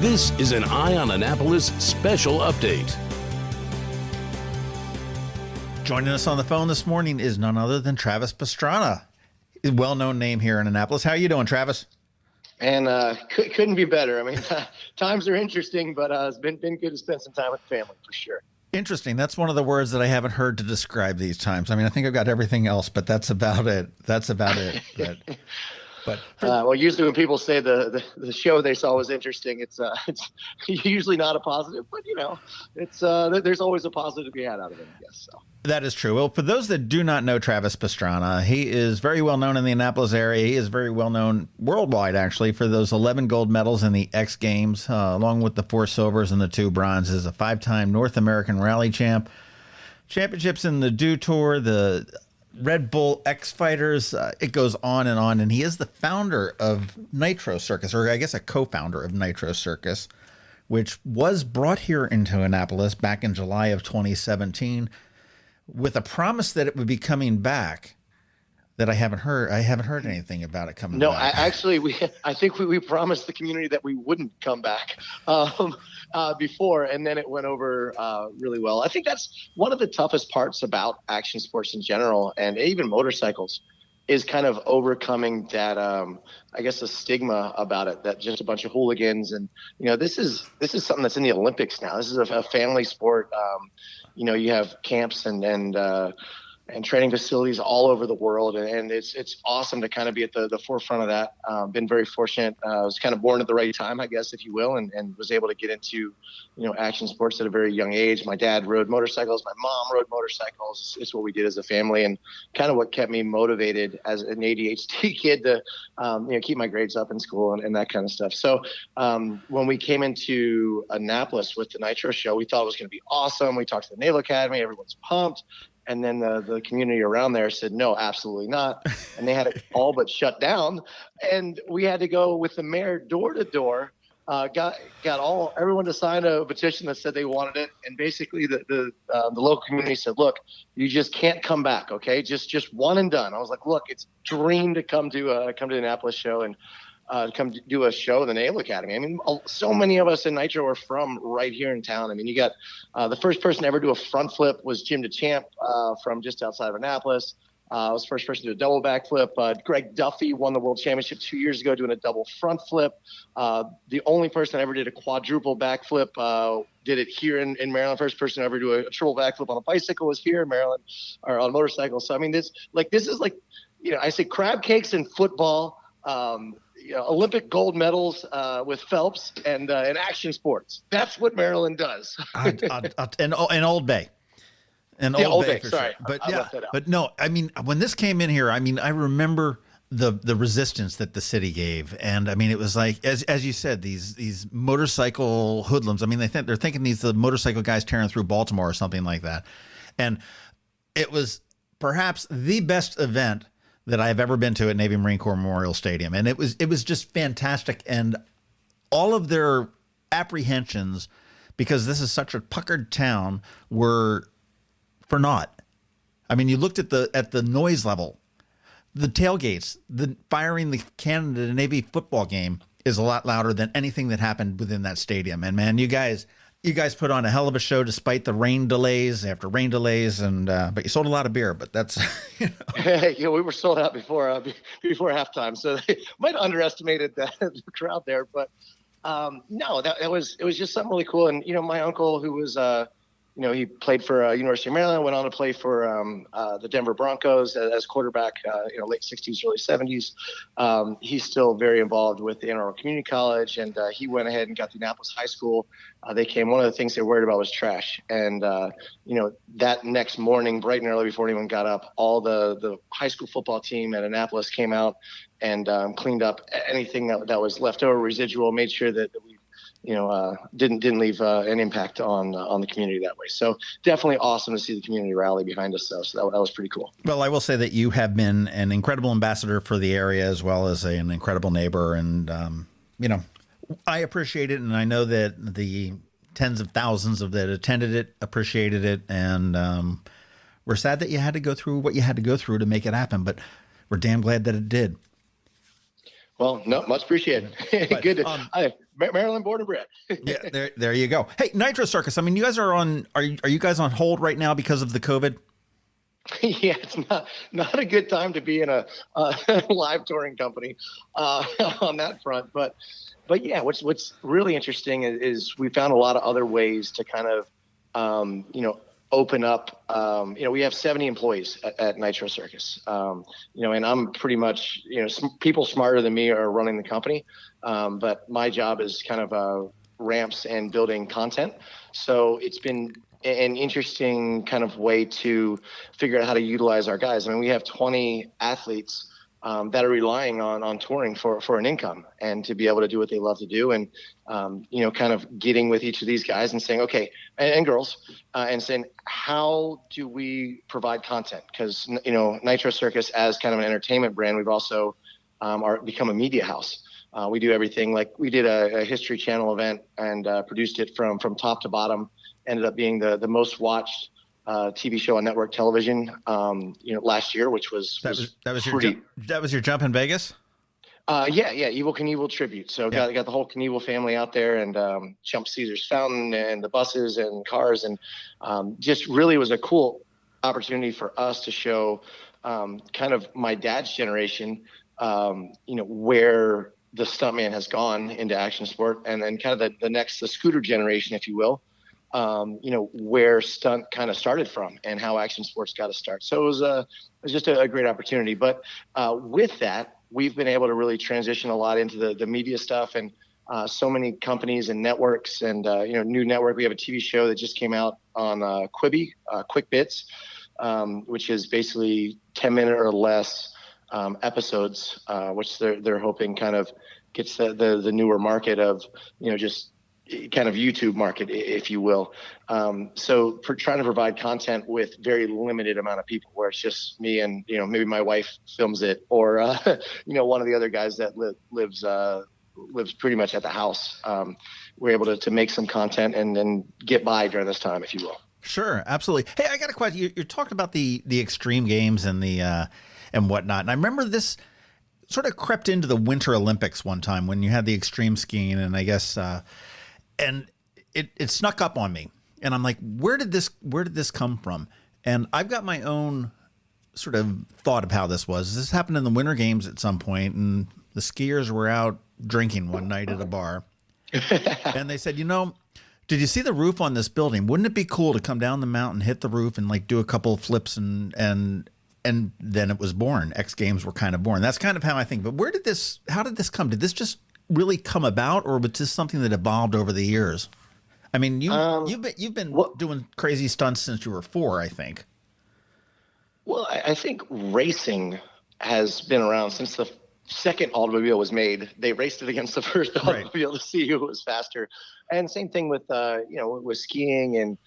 This is an Eye on Annapolis special update. Joining us on the phone this morning is none other than Travis Pastrana, a well-known name here in Annapolis. How are you doing, Travis? And couldn't be better. I mean, times are interesting, but it's been good to spend some time with the family for sure. Interesting. That's one of the words that I haven't heard to describe these times. I mean, I think I've got everything else, but that's about it. Well, usually when people say the show they saw was interesting, it's usually not a positive, but it's there's always a positive to be had out of it, I guess. So. That is true. Well, for those that do not know Travis Pastrana, he is very well known in the Annapolis area. He is very well known worldwide, actually, for those 11 gold medals in the X Games, along with the 4 silvers and the 2 bronzes, a 5-time North American Rally champ, championships in the Dew Tour, the Red Bull X Fighters, it goes on, and he is the founder of Nitro Circus, or I guess a co-founder of Nitro Circus, which was brought here into Annapolis back in July of 2017 with a promise that it would be coming back. That I haven't heard anything about it coming back. No, I think we promised the community that we wouldn't come back before, and then it went over really well. I think that's one of the toughest parts about action sports in general, and even motorcycles, is kind of overcoming that, I guess, a stigma about it, that just a bunch of hooligans. And, this is something that's in the Olympics now. This is a family sport. You have camps and training facilities all over the world. And it's awesome to kind of be at the forefront of that. Been very fortunate. I was kind of born at the right time, I guess, if you will, and was able to get into, action sports at a very young age. My dad rode motorcycles. My mom rode motorcycles. It's what we did as a family, and kind of what kept me motivated as an ADHD kid to, keep my grades up in school and that kind of stuff. So when we came into Annapolis with the Nitro show, we thought it was going to be awesome. We talked to the Naval Academy. Everyone's pumped. And then the community around there said, no, absolutely not. And they had it all but shut down. And we had to go with the mayor door to door, got everyone to sign a petition that said they wanted it. And basically the local community said, look, you just can't come back. Okay. Just one and done. I was like, look, it's a dream to come to the Annapolis show and come do a show in the Naval Academy. I mean, so many of us in Nitro are from right here in town. I mean, you got the first person to ever do a front flip was Jim DeChamp from just outside of Annapolis. Was the first person to do a double backflip. Greg Duffy won the world championship 2 years ago doing a double front flip. The only person that ever did a quadruple backflip did it here in Maryland. First person to ever do a triple backflip on a bicycle was here in Maryland, or on a motorcycle. So, I mean, this is like, I say crab cakes in football, Olympic gold medals with Phelps and action sports. That's what Maryland does. And Old Bay. And Old Bay, sorry. Sure. But no, I mean, when this came in here, I mean, I remember the resistance that the city gave. And I mean, it was like, as you said, these motorcycle hoodlums. I mean, they're thinking the motorcycle guys tearing through Baltimore or something like that. And it was perhaps the best event that I've ever been to at Navy Marine Corps Memorial Stadium. And it was just fantastic. And all of their apprehensions, because this is such a puckered town, were for naught. I mean, you looked at the noise level, the tailgates, the firing the cannon at a Navy football game is a lot louder than anything that happened within that stadium. And man, you guys put on a hell of a show despite the rain delays after rain delays, and but you sold a lot of beer. But that's we were sold out before halftime, so they might have underestimated the crowd there. But no, it was just something really cool. And my uncle, who was he played for University of Maryland, went on to play for the Denver Broncos as quarterback, late 60s, early 70s. He's still very involved with the Ann Arbor Community College, and he went ahead and got to Annapolis High School. One of the things they were worried about was trash. And, that next morning, bright and early before anyone got up, all the high school football team at Annapolis came out and cleaned up anything that was left over, residual, made sure that we didn't leave an impact on the community that way. So definitely awesome to see the community rally behind us, though. So that was pretty cool. Well, I will say that you have been an incredible ambassador for the area, as well as an incredible neighbor. And, I appreciate it. And I know that the tens of thousands that attended it appreciated it. And we're sad that you had to go through what you had to go through to make it happen. But we're damn glad that it did. Well, no, much appreciated. But, Good. Maryland born and bred. Yeah, there you go. Hey, Nitro Circus. I mean, you guys are on. Are you guys on hold right now because of the COVID? Yeah, it's not a good time to be in a live touring company on that front. But yeah, what's really interesting is we found a lot of other ways to kind of open up. We have 70 employees at Nitro Circus. And I'm pretty much people smarter than me are running the company, but my job is kind of ramps and building content. So it's been an interesting kind of way to figure out how to utilize our guys. I mean, we have 20 athletes that are relying on touring for an income and to be able to do what they love to do. And, kind of getting with each of these guys and saying, okay, and girls, and saying, how do we provide content? Because, Nitro Circus as kind of an entertainment brand, we've also become a media house. We do everything. Like we did a History Channel event and produced it from top to bottom. Ended up being the most watched TV show on network television, last year, which was that was your jump in Vegas. Yeah, Evel Knievel tribute. So got the whole Knievel family out there and jumped Caesar's Fountain and the buses and cars and just really was a cool opportunity for us to show kind of my dad's generation, where the stuntman has gone into action sport, and then kind of the scooter generation, if you will. Where stunt kind of started from and how action sports got to start. So it was just a great opportunity. But with that, we've been able to really transition a lot into the media stuff and so many companies and networks and, new network. We have a TV show that just came out on Quibi, Quick Bits, which is basically 10-minute or less episodes, which they're hoping kind of gets the newer market of, just kind of YouTube market, if you will. So for trying to provide content with very limited amount of people where it's just me and, maybe my wife films it or, one of the other guys that lives pretty much at the house. We're able to make some content and then get by during this time, if you will. Sure. Absolutely. Hey, I got a question. You talked about the extreme games and the, and whatnot. And I remember this sort of crept into the Winter Olympics one time when you had the extreme skiing, and I guess, and it snuck up on me, and I'm like, where did this come from? And I've got my own sort of thought of how this was. This happened in the Winter Games at some point, and the skiers were out drinking one night at a bar, and they said, did you see the roof on this building? Wouldn't it be cool to come down the mountain, hit the roof, and like do a couple of flips, and then it was born. X Games were kind of born. That's kind of how I think. But how did this come? Did this just really come about, or was this something that evolved over the years? I mean, you've been doing crazy stunts since you were 4, I think. Well, I think racing has been around since the second automobile was made. They raced it against the first automobile to see who was faster. And same thing with with skiing and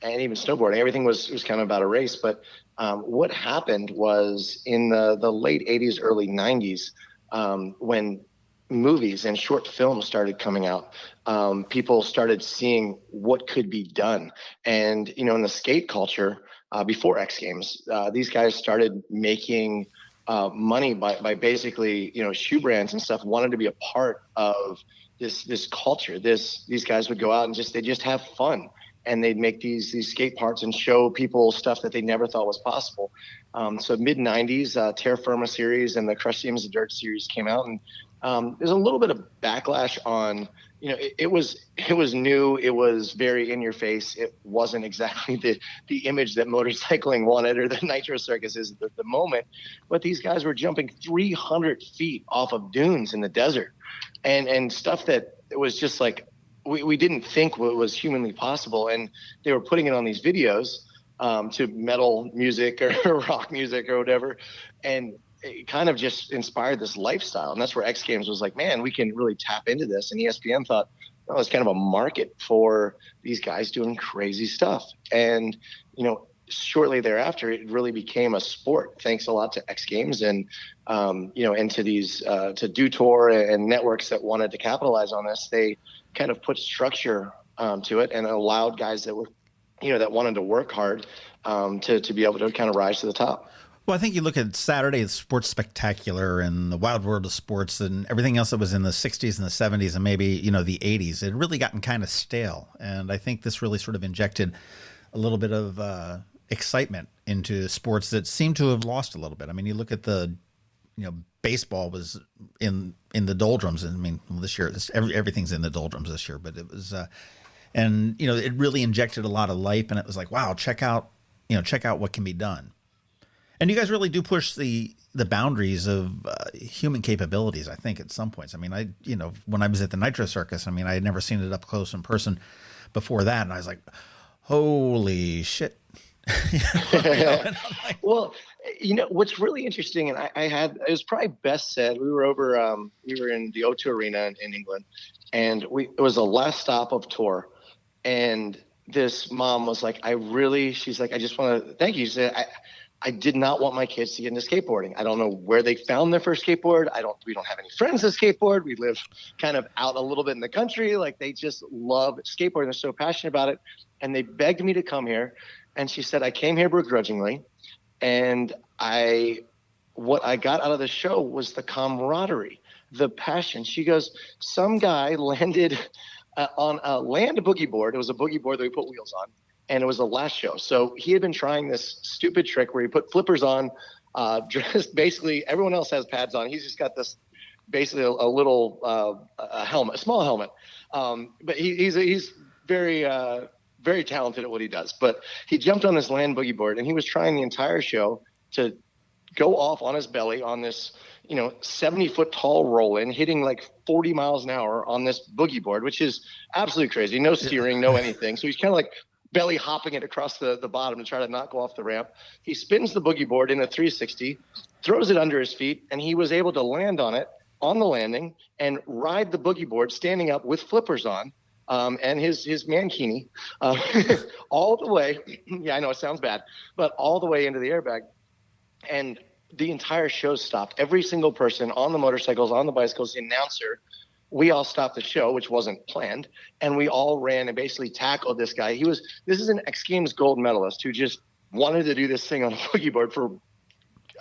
even snowboarding. Everything was kind of about a race. But what happened was in the late 80s, early 90s, when movies and short films started coming out, people started seeing what could be done. And, in the skate culture, before X Games, these guys started making money by basically, shoe brands and stuff wanted to be a part of this culture. These guys would go out and they just have fun. And they'd make these skate parts and show people stuff that they never thought was possible. So mid 90s, Terra Firma series and the Crush Seams of Dirt series came out, and there's a little bit of backlash on, it was new. It was very in your face. It wasn't exactly the image that motorcycling wanted or the Nitro Circus is at the moment. But these guys were jumping 300 feet off of dunes in the desert and stuff that it was just like, we didn't think was humanly possible. And they were putting it on these videos to metal music or rock music or whatever. And it kind of just inspired this lifestyle. And that's where X Games was like, man, we can really tap into this. And ESPN thought, well, it's kind of a market for these guys doing crazy stuff. And, shortly thereafter, it really became a sport, thanks a lot to X Games and, and to these, to Do Tour and networks that wanted to capitalize on this. They kind of put structure to it and allowed guys that were, that wanted to work hard to be able to kind of rise to the top. Well, I think you look at Saturday Sports Spectacular and the Wild World of Sports and everything else that was in the 60s and the 70s and maybe, the 80s. It had really gotten kind of stale. And I think this really sort of injected a little bit of excitement into sports that seem to have lost a little bit. I mean, you look at baseball was in the doldrums. And I mean, this year, everything's in the doldrums this year. But it was, it really injected a lot of life. And it was like, wow, check out what can be done. And you guys really do push the boundaries of human capabilities, I think, at some points. I mean, when I was at the Nitro Circus, I mean, I had never seen it up close in person before that. And I was like, holy shit. Well, what's really interesting, and it was probably best said, we were in the O2 Arena in England, and it was the last stop of tour. And this mom was like, she's like, I just want to thank you. She said, I did not want my kids to get into skateboarding. I don't know where they found their first skateboard. We don't have any friends that skateboard. We live kind of out a little bit in the country. Like, they just love skateboarding. They're so passionate about it. And they begged me to come here. And she said, I came here begrudgingly. And what I got out of the show was the camaraderie, the passion. She goes, some guy landed on a land boogie board. It was a boogie board that we put wheels on. And it was the last show. So he had been trying this stupid trick where he put flippers on, just basically everyone else has pads on. He's just got this basically a little helmet, a small helmet. But he's very, very talented at what he does. But he jumped on this land boogie board and he was trying the entire show to go off on his belly on this, 70-foot tall roll-in, hitting like 40 miles an hour on this boogie board, which is absolutely crazy. No steering, no anything. So he's kind of like belly hopping it across the bottom to try to not go off the ramp. He spins the boogie board in a 360, throws it under his feet, and he was able to land on it on the landing and ride the boogie board standing up with flippers on, and his mankini, all the way. Yeah, I know it sounds bad, but all the way into the airbag. And the entire show stopped. Every single person on the motorcycles, on the bicycles, the announcer, we all stopped the show, which wasn't planned, and we all ran and basically tackled this guy. This is an X Games gold medalist who just wanted to do this thing on a boogie board for,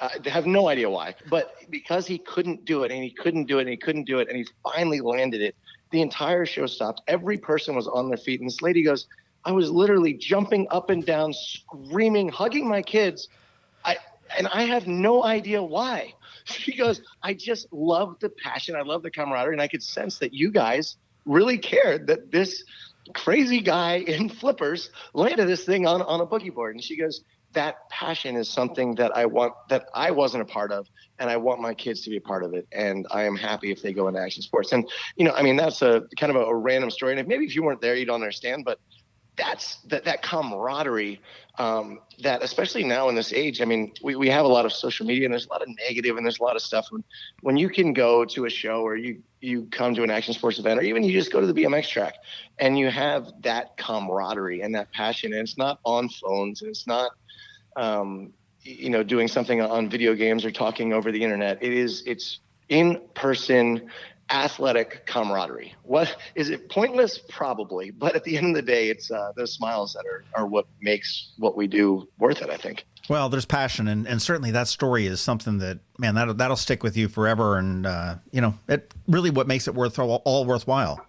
I have no idea why, but because he couldn't do it, and he couldn't do it, and he couldn't do it, and he finally landed it, the entire show stopped. Every person was on their feet, and this lady goes, I was literally jumping up and down, screaming, hugging my kids, and I have no idea why. She goes, I just love the passion. I love the camaraderie. And I could sense that you guys really cared that this crazy guy in flippers landed this thing on a boogie board. And she goes, that passion is something that I want, that I wasn't a part of. And I want my kids to be a part of it. And I am happy if they go into action sports. And, that's a kind of a random story. And maybe if you weren't there, you don't understand, but that's that camaraderie, that especially now in this age, I mean, we have a lot of social media and there's a lot of negative and there's a lot of stuff. When you can go to a show or you come to an action sports event, or even you just go to the BMX track and you have that camaraderie and that passion, and it's not on phones and it's not, doing something on video games or talking over the internet. It's in person, athletic camaraderie. What is it? Pointless, probably, but at the end of the day, it's those smiles that are what makes what we do worth it, I think. Well, there's passion, and certainly that story is something that, man, that'll stick with you forever, and it really what makes it all worthwhile.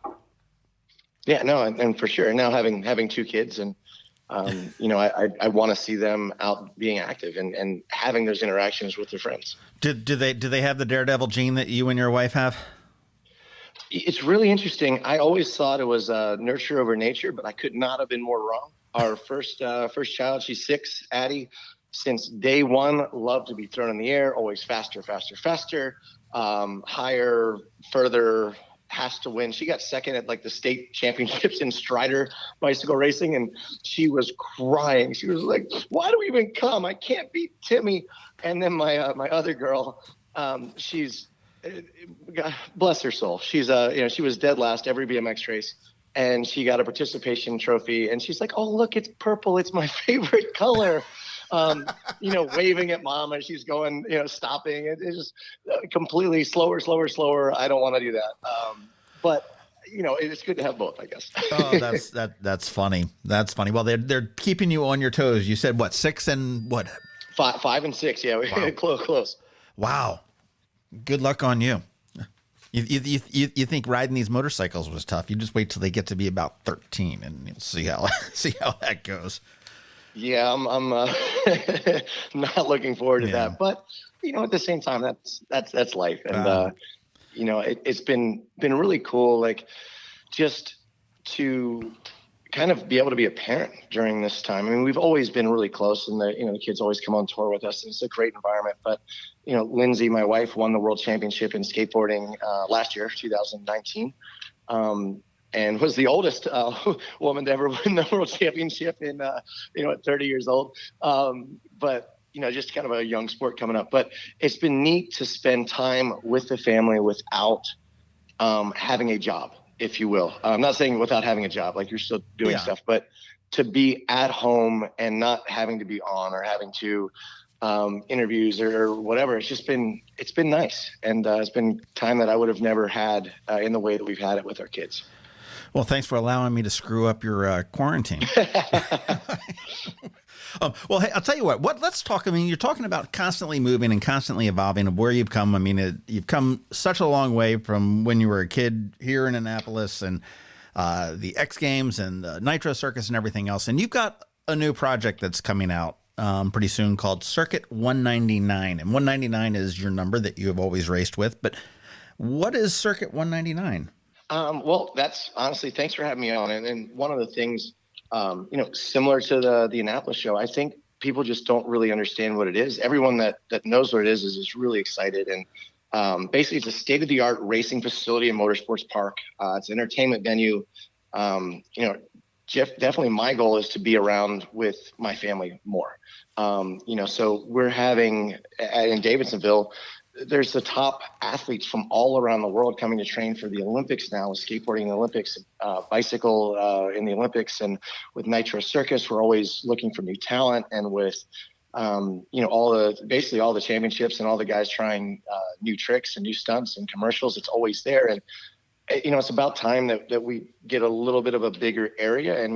Yeah, no, and for sure. And now having two kids, and I want to see them out being active and having those interactions with their friends. Do they have the daredevil gene that you and your wife have? It's really interesting. I always thought it was nurture over nature, but I could not have been more wrong. Our first child, she's 6, Addie, since day one, loved to be thrown in the air, always faster, higher, further, has to win. She got second at like the state championships in Strider bicycle racing, and she was crying. She was like, why do we even come? I can't beat Timmy. And then my other girl, she's, God bless her soul. She's she was dead last every BMX race, and she got a participation trophy, and she's like, oh, look, it's purple. It's my favorite color. Waving at mom as she's going, stopping. It's just completely slower. I don't want to do that. But it's good to have both, I guess. Oh, that's funny. That's funny. Well, they're keeping you on your toes. You said what, 6 and what? 5 and 6. Yeah, wow. close. Wow. Good luck on you. You think riding these motorcycles was tough? You just wait till they get to be about 13, and you'll see how that goes. Yeah, I'm not looking forward to that, but at the same time, that's life, and it's been really cool, like just to kind of be able to be a parent during this time. I mean, we've always been really close, and the kids always come on tour with us, and it's a great environment. But Lindsay, my wife, won the world championship in skateboarding last year, 2019. And was the oldest woman to ever win the world championship in, at 30 years old. But, just kind of a young sport coming up. But it's been neat to spend time with the family without having a job, if you will. I'm not saying without having a job, like you're still doing stuff, but to be at home and not having to be on or having to interviews or whatever. It's been nice. And it's been time that I would have never had in the way that we've had it with our kids. Well, thanks for allowing me to screw up your quarantine. Well, hey, I'll tell you what, let's talk. I mean, you're talking about constantly moving and constantly evolving of where you've come. I mean, you've come such a long way from when you were a kid here in Annapolis and the X Games and the Nitro Circus and everything else. And you've got a new project that's coming out pretty soon called Circuit 199. And 199 is your number that you have always raced with. But what is Circuit 199? Well, that's honestly, thanks for having me on. And one of the things, similar to the Annapolis show, I think people just don't really understand what it is. Everyone that knows what it is just really excited. And basically, it's a state-of-the-art racing facility and motorsports park. It's an entertainment venue. Jeff, definitely my goal is to be around with my family more. So we're having in Davidsonville, there's the top athletes from all around the world coming to train for the Olympics now, with skateboarding in the Olympics, bicycle in the Olympics, and with Nitro Circus, we're always looking for new talent, and with all the championships and all the guys trying new tricks and new stunts and commercials, it's always there. And it's about time that we get a little bit of a bigger area, and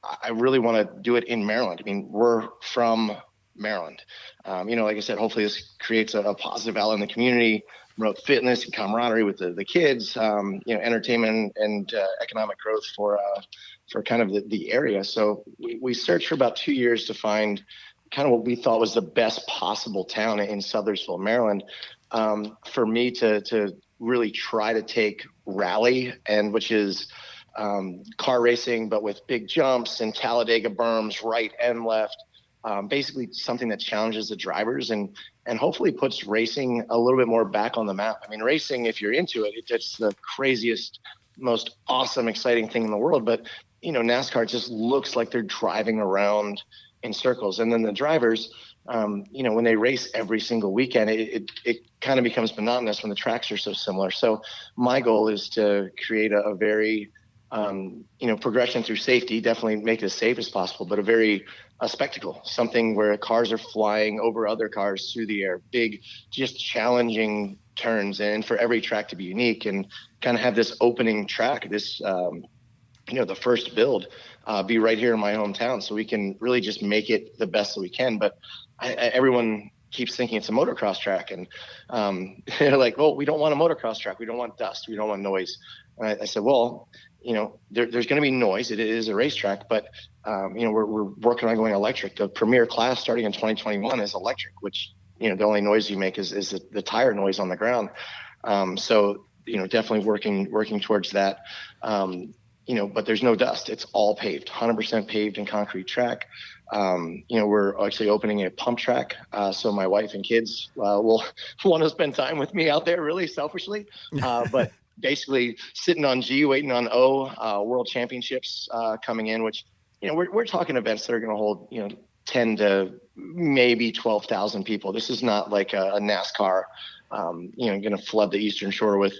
I really want to do it in Maryland. I mean, we're from Maryland. Like I said, hopefully this creates a positive outlet in the community, promote fitness and camaraderie with the kids, entertainment and economic growth for kind of the area. So we searched for about 2 years to find kind of what we thought was the best possible town in Sudlersville, Maryland, for me to really try to take rally, and which is car racing, but with big jumps and Talladega berms, right and left. Basically something that challenges the drivers and hopefully puts racing a little bit more back on the map. I mean, racing, if you're into it, it's the craziest, most awesome, exciting thing in the world. But, NASCAR just looks like they're driving around in circles. And then the drivers, when they race every single weekend, it kind of becomes monotonous when the tracks are so similar. So my goal is to create a very progression through safety, definitely make it as safe as possible, but a spectacle, something where cars are flying over other cars through the air, big, just challenging turns, and for every track to be unique, and kind of have this opening track, this, the first build be right here in my hometown, so we can really just make it the best that we can. But everyone keeps thinking it's a motocross track, and they're like, well, we don't want a motocross track. We don't want dust. We don't want noise. And I said, well, there's going to be noise. It is a racetrack, but, we're working on going electric. The premier class starting in 2021 is electric, which, the only noise you make is the tire noise on the ground. So, definitely working towards that. But there's no dust. It's all paved, 100% paved and concrete track. We're actually opening a pump track. So my wife and kids will want to spend time with me out there, really selfishly. But basically sitting on G, waiting on O, world championships coming in, which, we're talking events that are going to hold, 10 to maybe 12,000 people. This is not like a NASCAR, going to flood the Eastern Shore with,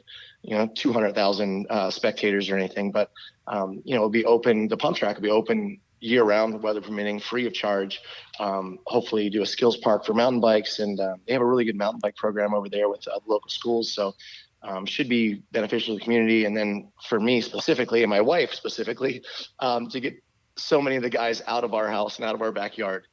200,000 spectators or anything. But, it'll be open. The pump track will be open year round, weather permitting, free of charge. Hopefully do a skills park for mountain bikes. And they have a really good mountain bike program over there with local schools. So should be beneficial to the community. And then for me specifically, and my wife specifically, to get so many of the guys out of our house and out of our backyard.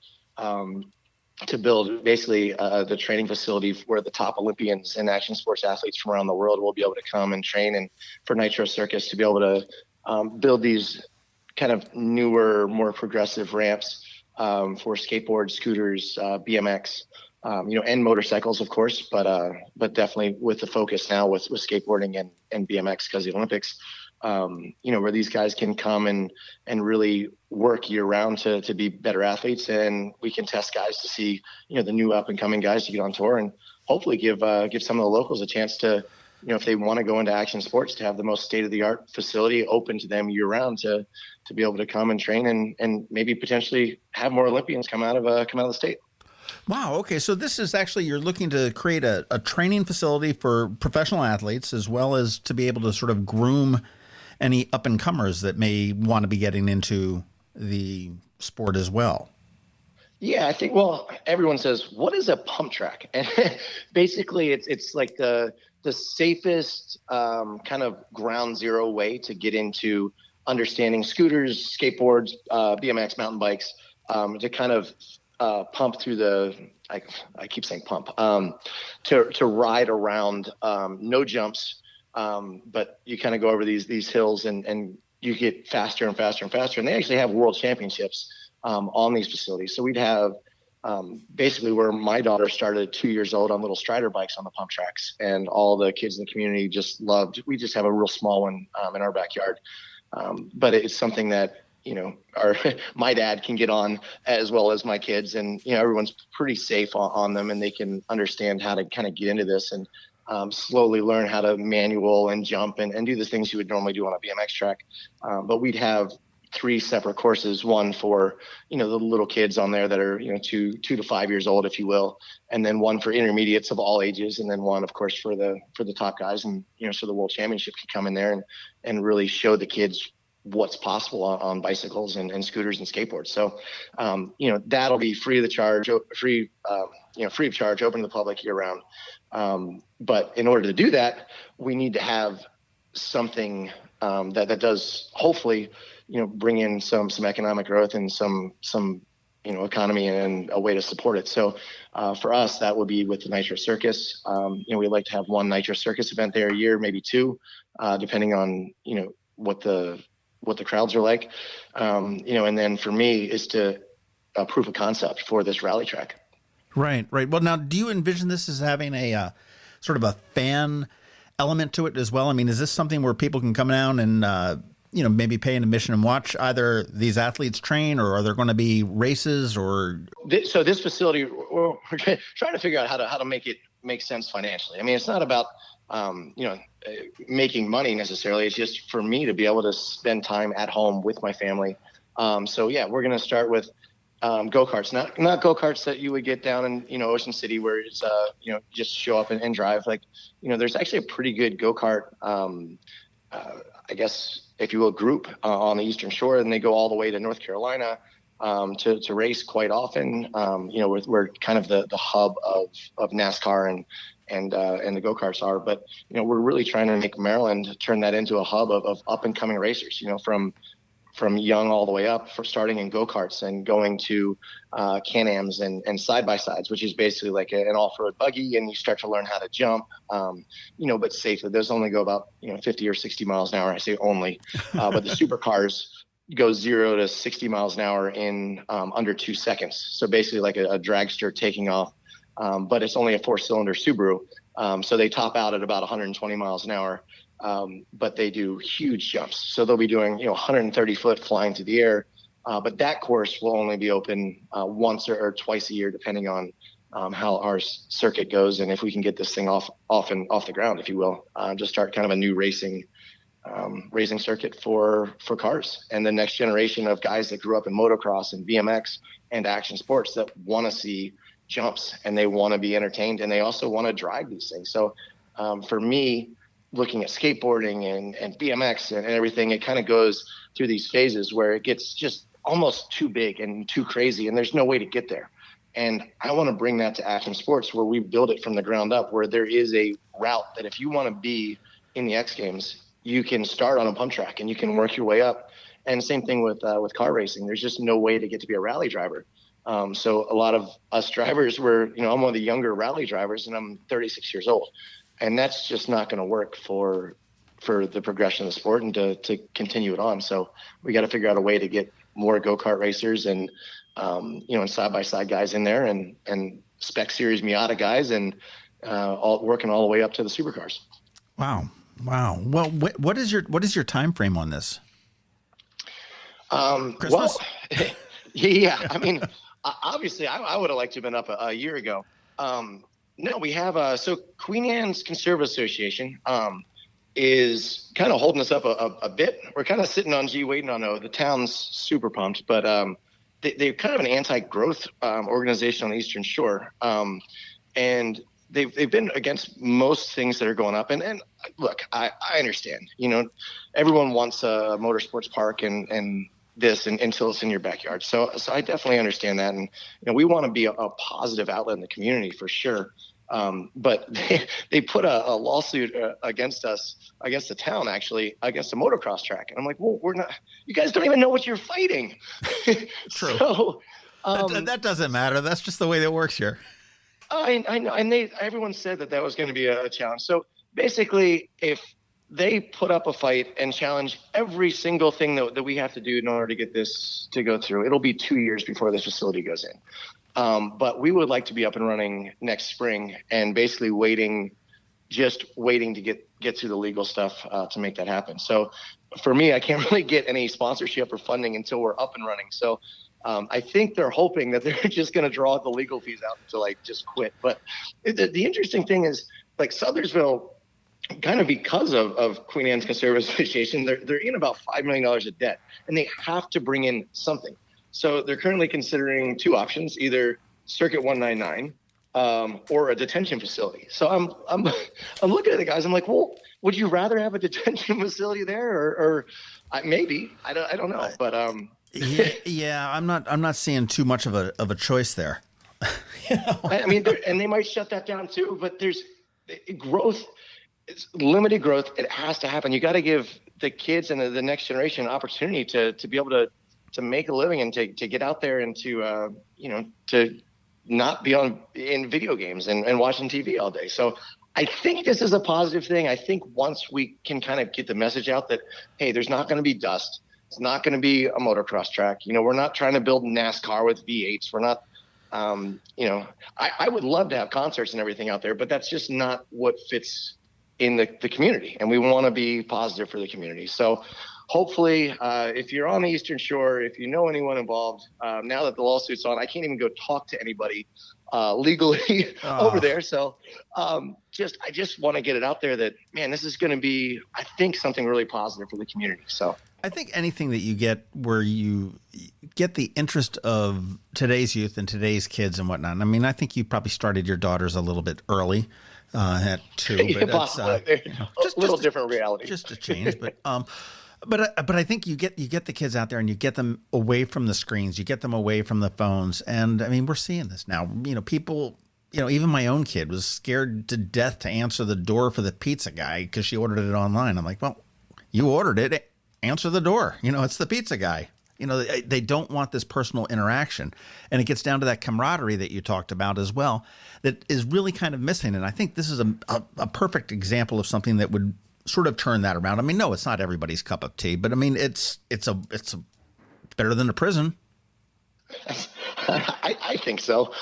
to build basically the training facility where the top Olympians and action sports athletes from around the world will be able to come and train, and for Nitro Circus to be able to build these kind of newer, more progressive ramps for skateboards, scooters, BMX, and motorcycles, of course, but definitely with the focus now with skateboarding and BMX because of the Olympics, where these guys can come and really work year round to be better athletes, and we can test guys to see, the new up and coming guys to get on tour, and hopefully give some of the locals a chance to, if they want to go into action sports, to have the most state-of-the-art facility open to them year-round to be able to come and train and maybe potentially have more Olympians come out of the state. Wow. Okay. So this is actually, you're looking to create a training facility for professional athletes, as well as to be able to sort of groom any up-and-comers that may want to be getting into the sport as well. Yeah, I think, everyone says, what is a pump track? And basically it's like the safest kind of ground zero way to get into understanding scooters, skateboards, BMX, mountain bikes, to kind of pump through I keep saying pump, to ride around, no jumps, but you kind of go over these hills and you get faster and faster and faster. And they actually have world championships on these facilities. So we'd have basically where my daughter started at 2 years old on little Strider bikes on the pump tracks, and all the kids in the community just loved. We just have a real small one in our backyard, but it's something that my dad can get on as well as my kids, and everyone's pretty safe on them, and they can understand how to kind of get into this and slowly learn how to manual and jump and do the things you would normally do on a BMX track. But we'd have 3 separate courses, one for, the little kids on there that are, 2 to 5 years old, if you will. And then one for intermediates of all ages. And then one, of course, for the top guys. And, so the world championship can come in there and really show the kids what's possible on bicycles and scooters and skateboards. So, that'll be free of charge, open to the public year round. But in order to do that, we need to have something that does hopefully, bring in some economic growth and some economy and a way to support it. So for us, that would be with the Nitro Circus. We'd like to have one Nitro Circus event there a year, maybe 2, depending on, what the crowds are like. And then for me is to a proof of concept for this rally track. Right. Well, now, do you envision this as having a sort of a fan element to it as well? I mean, is this something where people can come down and, maybe pay an admission and watch either these athletes train, or are there going to be races or? So this facility, we're trying to figure out how to make it make sense financially. I mean, it's not about, making money necessarily. It's just for me to be able to spend time at home with my family. So yeah, we're going to start with go-karts, not go-karts that you would get down in, Ocean City where it's, just show up and drive. Like, there's actually a pretty good go-kart, I guess, if you will, group on the Eastern Shore, and they go all the way to North Carolina to race quite often. We're kind of the hub of NASCAR and the go-karts are, but, we're really trying to make Maryland turn that into a hub of up and coming racers, from young all the way up, for starting in go-karts and going to Can-Ams and side-by-sides, which is basically like an off-road buggy, and you start to learn how to jump, but safely. Those only go about 50 or 60 miles an hour. I say only, but the supercars go 0 to 60 miles an hour in under 2 seconds. So basically like a dragster taking off, but it's only a 4-cylinder Subaru. So they top out at about 120 miles an hour. But they do huge jumps. So they'll be doing, 130 foot flying through the air. But that course will only be open once or twice a year, depending on how our circuit goes, and if we can get this thing off the ground, if you will, just start kind of a new racing circuit for cars, and the next generation of guys that grew up in motocross and BMX and action sports that want to see jumps, and they want to be entertained, and they also want to drive these things. So for me, looking at skateboarding and BMX and everything, it kind of goes through these phases where it gets just almost too big and too crazy, and there's no way to get there. And I want to bring that to action sports, where we build it from the ground up, where there is a route that if you want to be in the X Games, you can start on a pump track and you can work your way up. And same thing with car racing. There's just no way to get to be a rally driver. So a lot of us drivers were, I'm one of the younger rally drivers, and I'm 36 years old, and that's just not going to work for the progression of the sport and to continue it on. So we got to figure out a way to get more go-kart racers and and side-by-side guys in there, and spec series Miata guys, and all working all the way up to the supercars. Wow. Well, what is your time frame on this? Christmas? Well, yeah. I mean, obviously, I would have liked to have been up a year ago. No, we have so Queen Anne's Conservative Association is kind of holding us up a bit. We're kind of sitting on waiting on O. The town's super pumped, but they're kind of an anti-growth organization on the Eastern Shore, and they've been against most things that are going up. And look, I understand. Everyone wants a motorsports park and this until it's in your backyard. So I definitely understand that, and we want to be a positive outlet in the community for sure. But they put a lawsuit against us, against the town, actually, against a motocross track. And I'm like, well, we're not, you guys don't even know what you're fighting. True. So, that doesn't matter. That's just the way that works here. I know. And everyone said that was going to be a challenge. So basically, if they put up a fight and challenge every single thing that we have to do in order to get this to go through, it'll be 2 years before this facility goes in. But we would like to be up and running next spring, and basically waiting to get through the legal stuff to make that happen. So for me, I can't really get any sponsorship or funding until we're up and running. So I think they're hoping that they're just going to draw the legal fees out to just quit. But the interesting thing is, Sudlersville, kind of because of Queen Anne's Conservative Association, they're in about $5 million of debt, and they have to bring in something. So they're currently considering two options: either Circuit 199 or a detention facility. So I'm looking at the guys. I'm like, well, would you rather have a detention facility there, or maybe I don't know, but yeah, I'm not seeing too much of a choice there. I mean, and they might shut that down too. But there's growth. It's limited growth. It has to happen. You got to give the kids and the next generation an opportunity to be able to make a living and to get out there and to not be in video games and watching TV all day. So I think this is a positive thing. I think once we can kind of get the message out that, hey, there's not going to be dust. It's not going to be a motocross track. We're not trying to build NASCAR with V8s. We're not, I would love to have concerts and everything out there, but that's just not what fits in the community. And we want to be positive for the community. So hopefully, if you're on the Eastern Shore, if you know anyone involved, now that the lawsuit's on, I can't even go talk to anybody legally over there. So I just want to get it out there that, man, this is going to be, I think, something really positive for the community. So I think anything that you get where you get the interest of today's youth and today's kids and whatnot. I mean, I think you probably started your daughters a little bit early at 2, but it's a little different reality. Just a change, but I think you get the kids out there and you get them away from the screens, you get them away from the phones, and I mean, we're seeing this now. People, even my own kid was scared to death to answer the door for the pizza guy because she ordered it online. I'm like, well, you ordered it, answer the door. It's the pizza guy. They don't want this personal interaction, and it gets down to that camaraderie that you talked about as well, that is really kind of missing. And I think this is a perfect example of something that would sort of turn that around. I mean, no, it's not everybody's cup of tea, but I mean, it's better than a prison. I think so.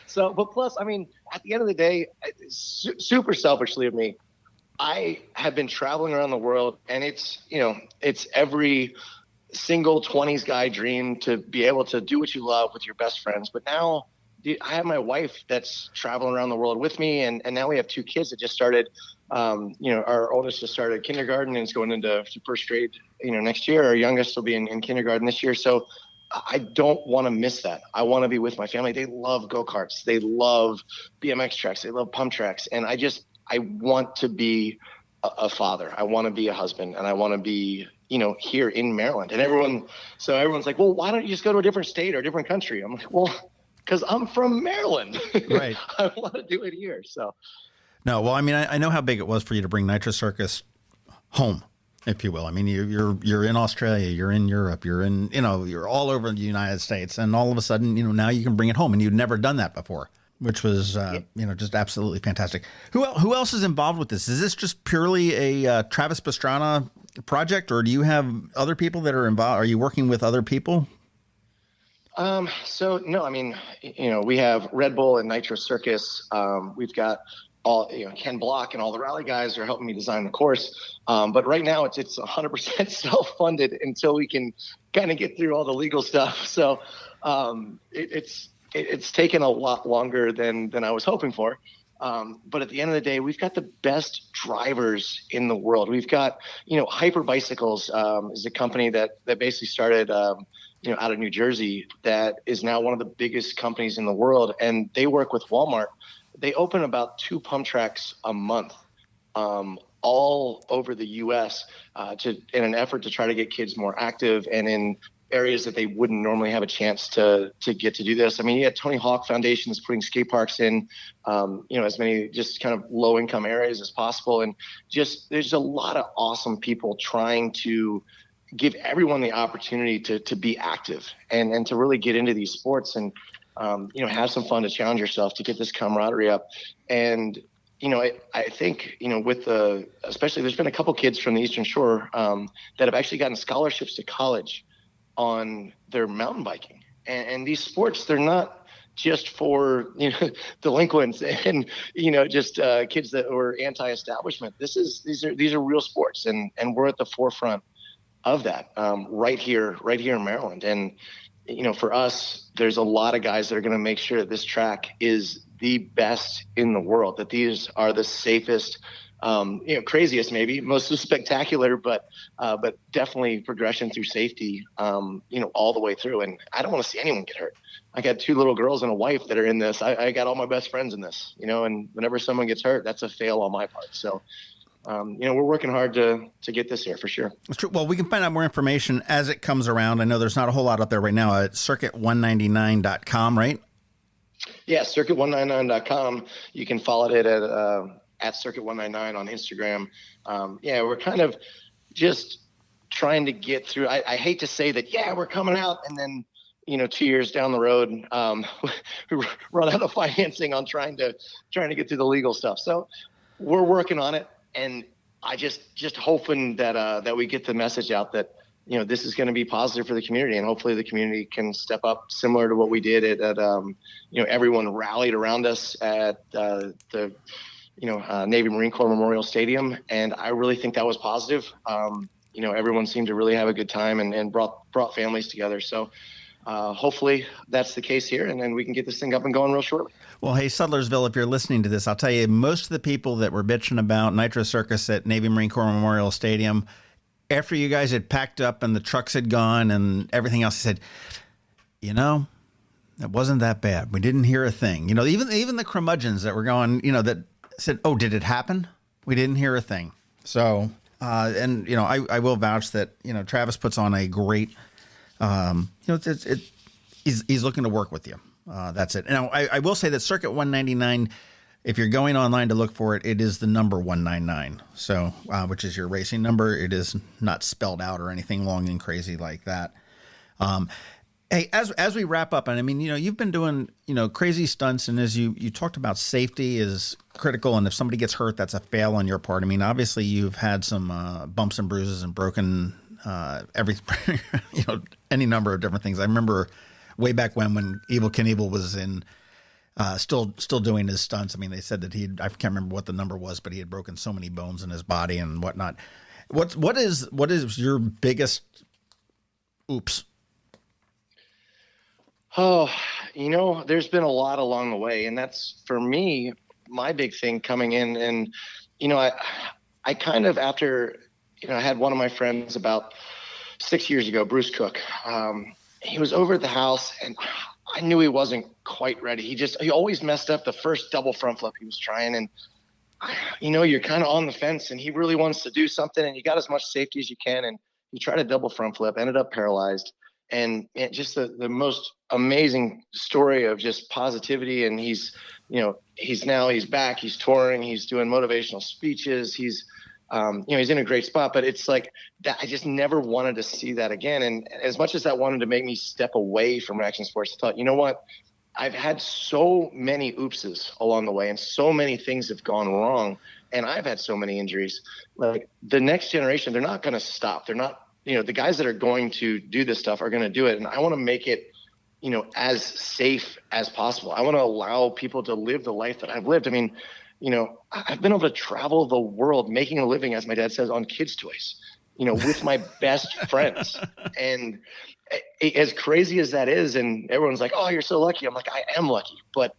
So, but plus, I mean, at the end of the day, super selfishly of me, I have been traveling around the world, and it's every single 20s guy dream to be able to do what you love with your best friends. But now I have my wife that's traveling around the world with me, and now we have 2 kids that just started. Our oldest just started kindergarten and is going into first grade, next year. Our youngest will be in kindergarten this year. So I don't want to miss that. I want to be with my family. They love go-karts. They love BMX tracks. They love pump tracks. And I want to be a father. I want to be a husband, and I want to be, here in Maryland. And everyone's like, well, why don't you just go to a different state or a different country? I'm like, well, because I'm from Maryland. Right. I want to do it here. So. No, well, I mean, I know how big it was for you to bring Nitro Circus home. if you will. I mean, you're in Australia, you're in Europe, you're all over the United States, and all of a sudden, now you can bring it home, and you'd never done that before, which was, just absolutely fantastic. Who else is involved with this? Is this just purely a Travis Pastrana project, or do you have other people that are involved? Are you working with other people? So no, I mean, we have Red Bull and Nitro Circus. We've got all, Ken Block and all the rally guys are helping me design the course. But right now it's 100% self-funded until we can kind of get through all the legal stuff. So, it's taken a lot longer than I was hoping for. But at the end of the day, we've got the best drivers in the world. We've got, Hyper Bicycles, is a company that basically started, out of New Jersey, that is now one of the biggest companies in the world. And they work with Walmart. They open about 2 pump tracks a month, all over the U.S. In an effort to try to get kids more active and in areas that they wouldn't normally have a chance to get to do this. I mean, you had Tony Hawk Foundation is putting skate parks in, as many just kind of low income areas as possible. And just, there's a lot of awesome people trying to give everyone the opportunity to be active and to really get into these sports and, have some fun, to challenge yourself, to get this camaraderie up. And, I think, especially there's been a couple kids from the Eastern Shore that have actually gotten scholarships to college on their mountain biking. And these sports, they're not just for, delinquents and, just kids that were anti-establishment. These are real sports, and we're at the forefront of that right here in Maryland. And, for us, there's a lot of guys that are going to make sure that this track is the best in the world, that these are the safest, craziest, maybe most spectacular, but definitely progression through safety, all the way through. And I don't want to see anyone get hurt. I got 2 little girls and a wife that are in this. I got all my best friends in this, and whenever someone gets hurt, that's a fail on my part. So, we're working hard to get this here for sure. That's true. Well, we can find out more information as it comes around. I know there's not a whole lot up there right now at circuit199.com, right? Yeah, circuit199.com. You can follow it at circuit199 on Instagram. We're kind of just trying to get through. I hate to say that, we're coming out, and then, 2 years down the road, we run out of financing on trying to get through the legal stuff. So we're working on it, and I just hoping that we get the message out that, this is going to be positive for the community, and hopefully the community can step up similar to what we did at everyone rallied around us at the Navy Marine Corps Memorial Stadium. And I really think that was positive. Everyone seemed to really have a good time and brought families together. So hopefully that's the case here, and then we can get this thing up and going real shortly. Well, hey, Sudlersville, if you're listening to this, I'll tell you, most of the people that were bitching about Nitro Circus at Navy Marine Corps Memorial Stadium, after you guys had packed up and the trucks had gone and everything else, said, it wasn't that bad. We didn't hear a thing. Even the curmudgeons that were going, that said, oh, did it happen? We didn't hear a thing. So, I will vouch that, Travis puts on a great, he's looking to work with you. That's it. Now, I will say that Circuit 199, if you're going online to look for it, it is the number 199. So, which is your racing number. It is not spelled out or anything long and crazy like that. Hey, as we wrap up, and I mean, you've been doing, crazy stunts, and as you talked about, safety is critical. And if somebody gets hurt, that's a fail on your part. I mean, obviously you've had some bumps and bruises and broken any number of different things. I remember way back when Evel Knievel was in, still doing his stunts. I mean, they said that I can't remember what the number was, but he had broken so many bones in his body and whatnot. What is your biggest oops? Oh, there's been a lot along the way, and that's, for me, my big thing coming in. And, I kind of, after, I had one of my friends about 6 years ago, Bruce Cook. He was over at the house, and I knew he wasn't quite ready. He always messed up the first double front flip he was trying. And, you're kind of on the fence, and he really wants to do something, and you got as much safety as you can. And he tried a double front flip, ended up paralyzed. And just the most amazing story of just positivity. And he's back, he's touring, he's doing motivational speeches. He's, He's in a great spot, but it's like that. I just never wanted to see that again. And as much as that wanted to make me step away from action sports, I thought, you know what? I've had so many oopses along the way, and so many things have gone wrong, and I've had so many injuries. Like the next generation, they're not going to stop. They're not, the guys that are going to do this stuff are going to do it. And I want to make it, as safe as possible. I want to allow people to live the life that I've lived. I mean, I've been able to travel the world making a living, as my dad says, on kids' toys, with my best friends. And as crazy as that is, and everyone's like, oh, you're so lucky. I'm like, I am lucky. But,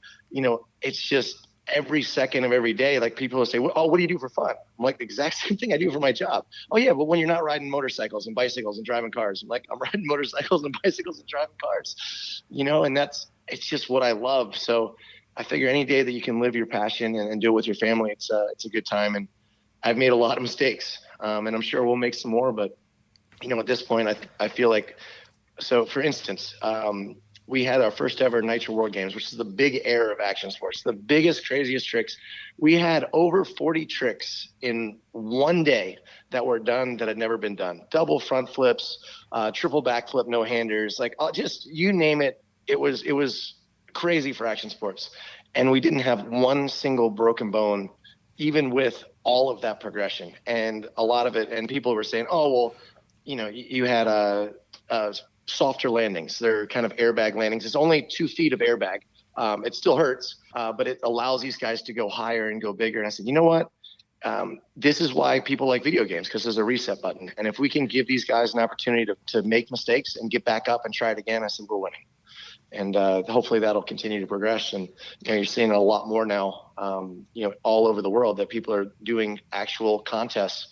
it's just every second of every day, like people will say, oh, what do you do for fun? I'm like, the exact same thing I do for my job. Oh, yeah, but when you're not riding motorcycles and bicycles and driving cars, I'm like, I'm riding motorcycles and bicycles and driving cars, and it's just what I love. So I figure any day that you can live your passion and do it with your family, it's a good time. And I've made a lot of mistakes, and I'm sure we'll make some more. But, at this point, I feel like, so for instance, we had our first ever Nitro World Games, which is the big air of action sports, the biggest, craziest tricks. We had over 40 tricks in one day that were done that had never been done. Double front flips, triple backflip, no handers, like just you name it. It was crazy for action sports. And we didn't have one single broken bone, even with all of that progression. And a lot of it, and people were saying, oh, well, you had softer landings. They're kind of airbag landings. It's only 2 feet of airbag. It still hurts, but it allows these guys to go higher and go bigger. And I said, you know what? This is why people like video games, because there's a reset button. And if we can give these guys an opportunity to make mistakes and get back up and try it again, I said, we're winning. And hopefully that'll continue to progress. And you're seeing a lot more now, all over the world, that people are doing actual contests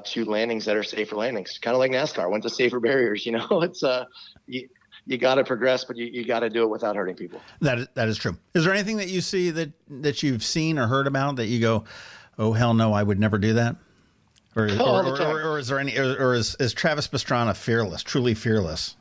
to landings that are safer landings, kind of like NASCAR went to safer barriers. It's you got to progress, but you got to do it without hurting people. That is true. Is there anything that you see that you've seen or heard about that you go, oh hell no, I would never do that? Or is there any? Or is Travis Pastrana fearless, truly fearless?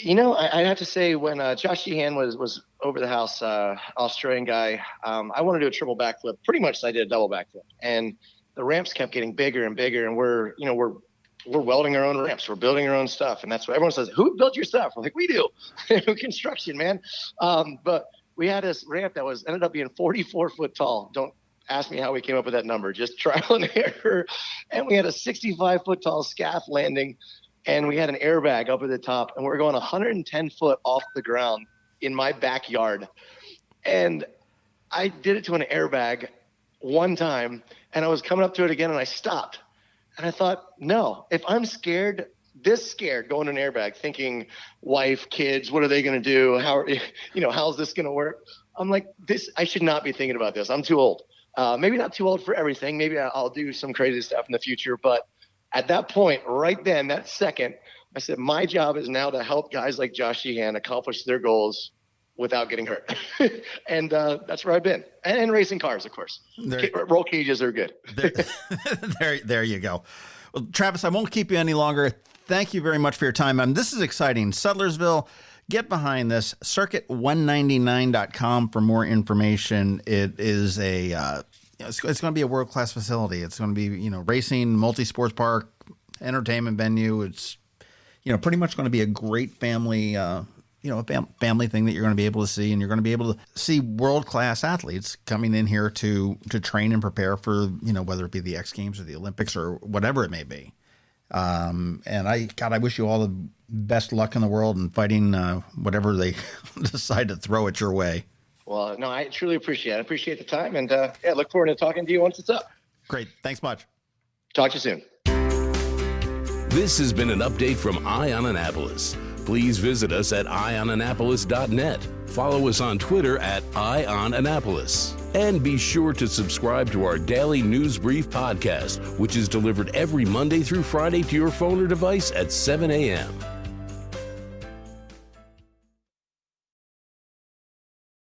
I have to say, when Josh Sheehan was over the house, Australian guy, I wanted to do a triple backflip. Pretty much, I did a double backflip, and the ramps kept getting bigger and bigger, and we're welding our own ramps. We're building our own stuff, and that's what everyone says. Who built your stuff? I'm like, we do. Construction, man. But we had this ramp that ended up being 44 foot tall. Don't ask me how we came up with that number. Just trial and error. And we had a 65 foot tall scaff landing. And we had an airbag up at the top, and we're going 110 foot off the ground in my backyard. And I did it to an airbag one time, and I was coming up to it again, and I stopped. And I thought, no, if I'm scared going to an airbag, thinking wife, kids, what are they going to do? How's this going to work? I'm like, I should not be thinking about this. I'm too old. Maybe not too old for everything. Maybe I'll do some crazy stuff in the future, but at that point, right then, that second, I said, my job is now to help guys like Josh Sheehan accomplish their goals without getting hurt. And that's where I've been. And racing cars, of course. Roll cages are good. There you go. Well, Travis, I won't keep you any longer. Thank you very much for your time. This is exciting. Sudlersville, get behind this. Circuit199.com for more information. It is it's going to be a world-class facility. It's going to be, racing, multi-sports park, entertainment venue. It's, pretty much going to be a great family, family thing that you're going to be able to see, and you're going to be able to see world-class athletes coming in here to train and prepare for, whether it be the X Games or the Olympics or whatever it may be. And I wish you all the best luck in the world in fighting whatever they decide to throw at your way. Well, no, I truly appreciate it. I appreciate the time, and look forward to talking to you once it's up. Great. Thanks much. Talk to you soon. This has been an update from Eye on Annapolis. Please visit us at eyeonannapolis.net. Follow us on Twitter at Eye on Annapolis. And be sure to subscribe to our daily news brief podcast, which is delivered every Monday through Friday to your phone or device at 7 a.m.